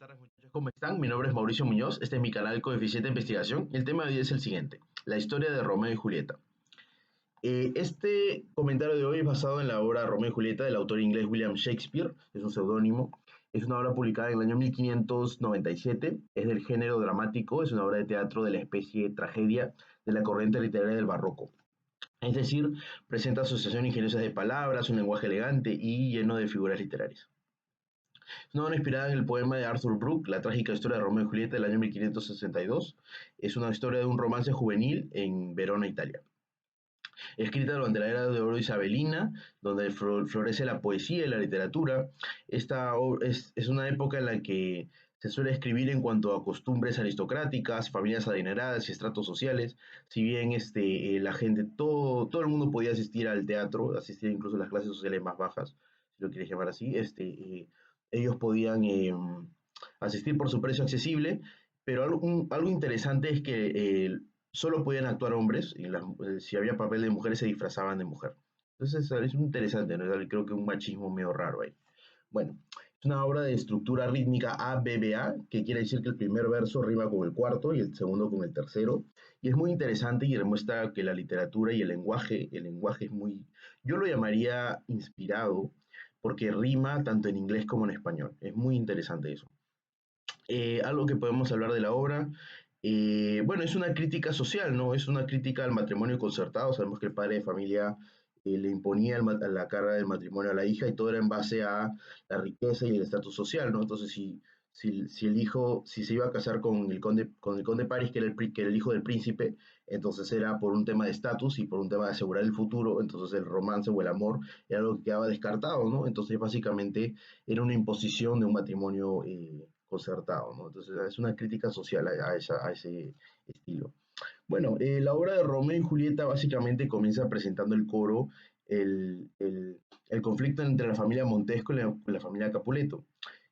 tardes, muchachos. ¿Cómo están? Mi nombre es Mauricio Muñoz. Este es mi canal Coeficiente de Investigación. Y el tema de hoy es el siguiente: la historia de Romeo y Julieta. Este comentario de hoy es basado en la obra Romeo y Julieta del autor inglés William Shakespeare. Es un seudónimo. Es una obra publicada en el año 1597. Es del género dramático. Es una obra de teatro de la especie tragedia de la corriente literaria del barroco. Es decir, presenta asociaciones ingeniosas de palabras, un lenguaje elegante y lleno de figuras literarias. Es una obra inspirada en el poema de Arthur Brooke, La trágica historia de Romeo y Julieta del año 1562. Es una historia de un romance juvenil en Verona, Italia. Escrita durante la era de oro isabelina, donde florece la poesía y la literatura. Es una época en la que se suele escribir en cuanto a costumbres aristocráticas, familias adineradas y estratos sociales. Si bien la gente, todo el mundo podía asistir al teatro, asistir incluso a las clases sociales más bajas, si lo quieres llamar así, ellos podían asistir por su precio accesible, pero algo interesante es que solo podían actuar hombres y si había papel de mujeres se disfrazaban de mujer. Entonces es interesante, ¿no? Creo que un machismo medio raro ahí. Bueno, es una obra de estructura rítmica ABBA, que quiere decir que el primer verso rima con el cuarto y el segundo con el tercero. Y es muy interesante y demuestra que la literatura y el lenguaje es muy, yo lo llamaría inspirado, porque rima tanto en inglés como en español. Es muy interesante eso. Algo que podemos hablar de la obra, bueno, es una crítica social, ¿no? Es una crítica al matrimonio concertado. Sabemos que el padre de familia le imponía la carga del matrimonio a la hija y todo era en base a la riqueza y el estatus social, ¿no? Entonces, si el hijo, si se iba a casar con el conde Paris, que era el hijo del príncipe, entonces era por un tema de estatus y por un tema de asegurar el futuro, entonces el romance o el amor era algo que quedaba descartado, ¿no? Entonces, básicamente, era una imposición de un matrimonio concertado, ¿no? Entonces es una crítica social a ese estilo. Bueno, la obra de Romeo y Julieta básicamente comienza presentando el coro, el, el, el conflicto entre la familia Montesco y la familia Capuleto.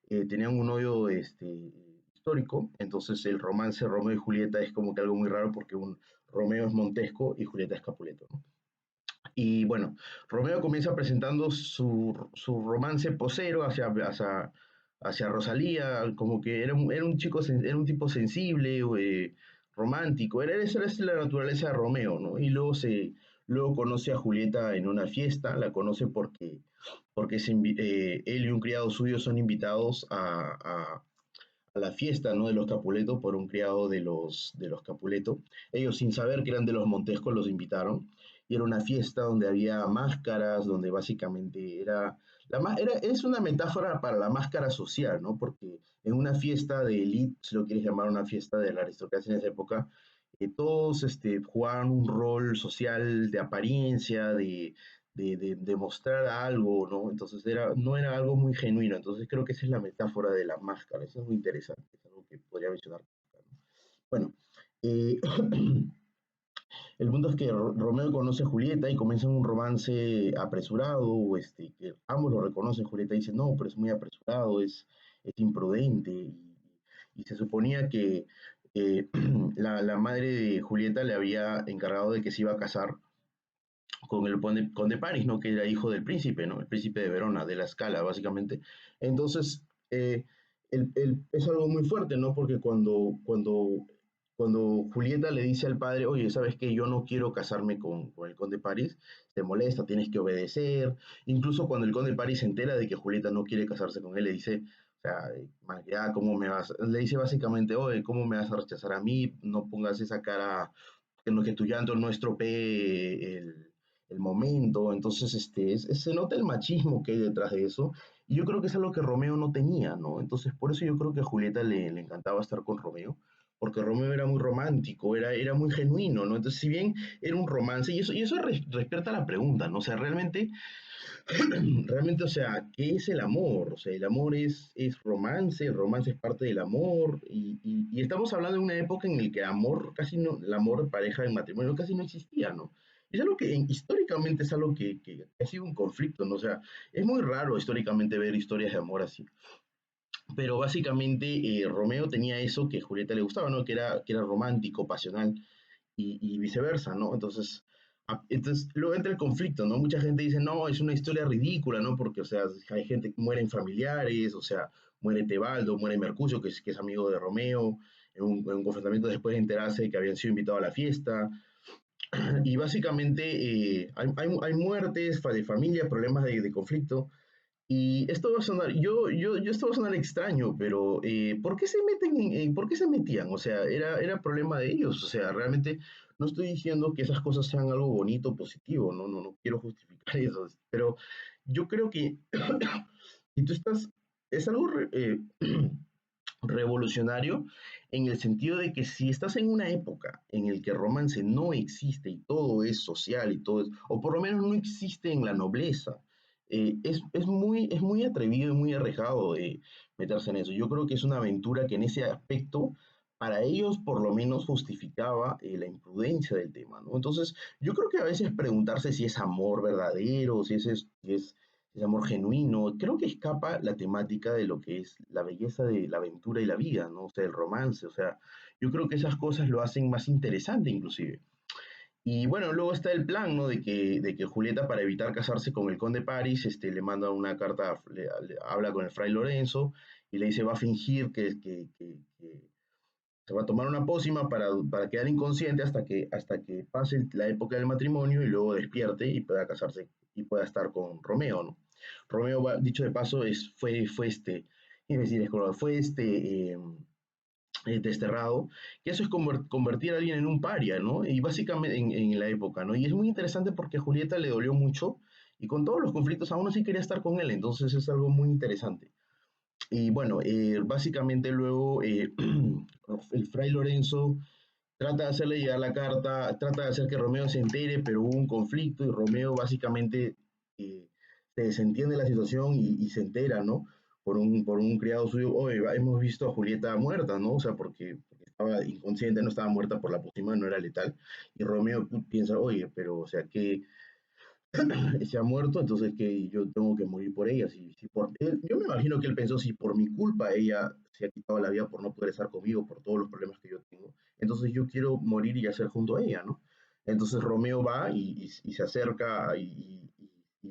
Tenían un odio histórico, entonces el romance Romeo y Julieta es como que algo muy raro porque Romeo es Montesco y Julieta es Capuleto, ¿no? Y bueno, Romeo comienza presentando su romance posero hacia Rosalía, como que era un tipo sensible, romántico, esa es la naturaleza de Romeo, ¿no? Y luego conoce a Julieta en una fiesta, la conoce porque él y un criado suyo son invitados a la fiesta, ¿no? De los Capuleto por un criado de los Capuleto. Ellos, sin saber que eran de los Montescos, los invitaron. Y era una fiesta donde había máscaras, donde básicamente es una metáfora para la máscara social, ¿no? Porque en una fiesta de élite, si lo quieres llamar una fiesta de la aristocracia en esa época, todos jugaban un rol social de apariencia, de mostrar algo, ¿no? Entonces no era algo muy genuino. Entonces creo que esa es la metáfora de la máscara. Eso es muy interesante, es algo que podría mencionar. Bueno, eh, el punto es que Romeo conoce a Julieta y comienzan un romance apresurado, que ambos lo reconocen. Julieta dice, no, pero es muy apresurado, es imprudente. Y se suponía que la madre de Julieta le había encargado de que se iba a casar con el conde Paris, ¿no? Que era hijo del príncipe, ¿no? El príncipe de Verona, de la Scala, básicamente. Entonces, es algo muy fuerte, ¿no? Porque cuando Julieta le dice al padre, oye, ¿sabes qué? Yo no quiero casarme con el conde Paris, se molesta, tienes que obedecer. Incluso cuando el conde Paris se entera de que Julieta no quiere casarse con él, le dice, o sea, ya, ¿cómo me vas? Le dice básicamente, oye, ¿cómo me vas a rechazar a mí? No pongas esa cara, que tu llanto no estropee el momento. Entonces, se nota el machismo que hay detrás de eso. Y yo creo que es algo que Romeo no tenía, ¿no? Entonces, por eso yo creo que a Julieta le encantaba estar con Romeo, porque Romeo era muy romántico, era muy genuino, ¿no? Entonces, si bien era un romance, y eso despierta la pregunta, ¿no? O sea, realmente, o sea, ¿qué es el amor? O sea, el amor es romance, el romance es parte del amor, y estamos hablando de una época en la que amor, casi no, el amor de pareja en matrimonio casi no existía, ¿no? Es algo que históricamente es algo que ha sido un conflicto, ¿no? O sea, es muy raro históricamente ver historias de amor así. Pero básicamente Romeo tenía eso que a Julieta le gustaba, ¿no? Que era romántico, pasional, y viceversa, ¿no? Entonces, Entonces, luego entra el conflicto, ¿no? Mucha gente dice, no, es una historia ridícula, ¿no? Porque, o sea, hay gente que mueren familiares, o sea, muere Tebaldo, muere Mercucio, que es amigo de Romeo, en un confrontamiento después de enterarse de que habían sido invitados a la fiesta. Y básicamente hay muertes de familia, problemas de conflicto. Y esto va a sonar, esto va a sonar extraño, pero ¿por qué se meten por qué se metían? O sea, era problema de ellos. O sea, realmente no estoy diciendo que esas cosas sean algo bonito, positivo, no quiero justificar eso. Pero yo creo que si tú estás, es algo revolucionario en el sentido de que si estás en una época en el que el romance no existe y todo es social y todo es, o por lo menos no existe en la nobleza, es muy atrevido y muy arriesgado de meterse en eso. Yo creo que es una aventura que en ese aspecto, para ellos por lo menos justificaba la imprudencia del tema, ¿no? Entonces, yo creo que a veces preguntarse si es amor verdadero, si es amor genuino, creo que escapa la temática de lo que es la belleza de la aventura y la vida, ¿no? O sea, el romance, o sea, yo creo que esas cosas lo hacen más interesante inclusive. Y bueno, luego está el plan, ¿no? De que Julieta, para evitar casarse con el conde Paris, le manda una carta, habla con el fray Lorenzo y le dice va a fingir que se va a tomar una pócima para quedar inconsciente hasta que pase la época del matrimonio y luego despierte y pueda casarse y pueda estar con Romeo, ¿no? Romeo, dicho de paso, iba a decir, fue desterrado, que eso es convertir a alguien en un paria, ¿no? Y básicamente en la época, ¿no? Y es muy interesante porque a Julieta le dolió mucho y con todos los conflictos aún así quería estar con él, entonces es algo muy interesante. Y bueno, básicamente luego el fray Lorenzo trata de hacerle llegar la carta, trata de hacer que Romeo se entere, pero hubo un conflicto y Romeo básicamente eh, se desentiende de la situación y se entera, ¿no? Por un criado suyo, oye, hemos visto a Julieta muerta, ¿no? O sea, porque estaba inconsciente, no estaba muerta por la pócima, no era letal. Y Romeo piensa, oye, pero, o sea, que se ha muerto, entonces que yo tengo que morir por ella. Yo me imagino que él pensó, si por mi culpa ella se ha quitado la vida por no poder estar conmigo, por todos los problemas que yo tengo, entonces yo quiero morir y yacer junto a ella, ¿no? Entonces Romeo va y se acerca y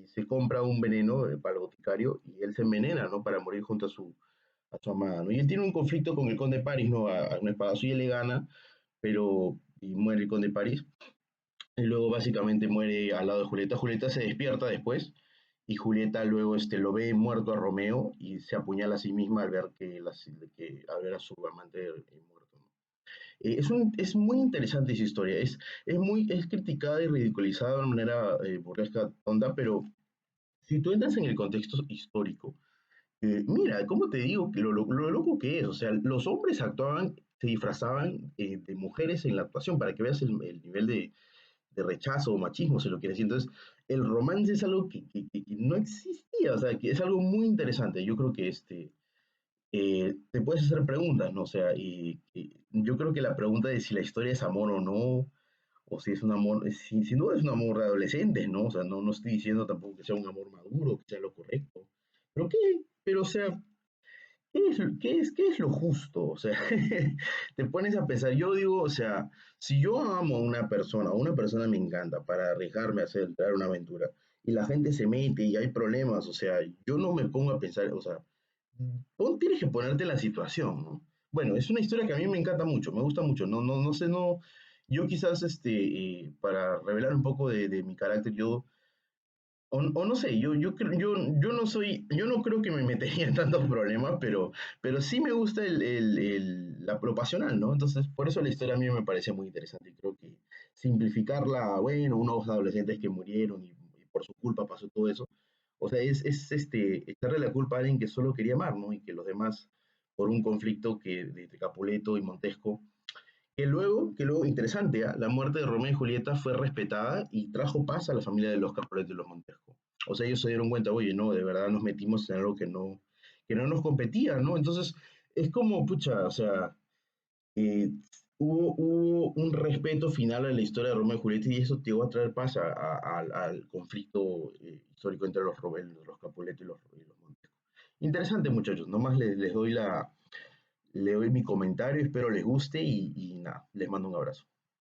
se compra un veneno para el boticario y él se envenena, ¿no? Para morir junto a su amada, ¿no? Y él tiene un conflicto con el conde de París, ¿no? A un espadazo y él le gana, y muere el conde de París. Y luego básicamente muere al lado de Julieta. Julieta se despierta después y Julieta luego lo ve muerto a Romeo y se apuñala a sí misma al ver a su amante muerto, ¿no? Es muy interesante esa historia. Es criticada y ridiculizada de una manera burlesca, tonta, pero si tú entras en el contexto histórico, mira, ¿cómo te digo que lo loco que es? O sea, los hombres actuaban, se disfrazaban de mujeres en la actuación para que veas el nivel de rechazo o machismo, se lo quiere decir. Entonces, el romance es algo que no existía, o sea, que es algo muy interesante. Yo creo que te puedes hacer preguntas, ¿no? O sea, y yo creo que la pregunta de si la historia es amor o no, o si es un amor, si no es un amor de adolescentes, ¿no? O sea, no estoy diciendo tampoco que sea un amor maduro, que sea lo correcto. Pero, o sea, ¿qué es lo justo? O sea, te pones a pensar, yo digo, o sea, si yo amo a una persona me encanta para arriesgarme a dar una aventura, y la gente se mete y hay problemas, o sea, yo no me pongo a pensar, o sea, tienes que ponerte en la situación, ¿no? Bueno, es una historia que a mí me encanta mucho, me gusta mucho, no sé, yo quizás, para revelar un poco de mi carácter, o no sé, yo no creo que me metería en tantos problemas, pero sí me gusta lo pasional, ¿no? Entonces, por eso la historia a mí me parece muy interesante y creo que simplificarla, bueno, unos adolescentes que murieron y por su culpa pasó todo eso, o sea, es echarle la culpa a alguien que solo quería amar, ¿no? Y que los demás, por un conflicto de Capuleto y Montesco, que luego, interesante, ¿ah? La muerte de Romeo y Julieta fue respetada y trajo paz a la familia de los Capuleto y los Montesco. O sea, ellos se dieron cuenta, oye, no, de verdad nos metimos en algo que no nos competía, ¿no? Entonces, es como, pucha, o sea, eh, hubo un respeto final a la historia de Romeo y Julieta y eso te llegó a traer paz al conflicto histórico entre los Capuleto y los Montesco. Interesante, muchachos, nomás les doy mi comentario, espero les guste y nada, les mando un abrazo.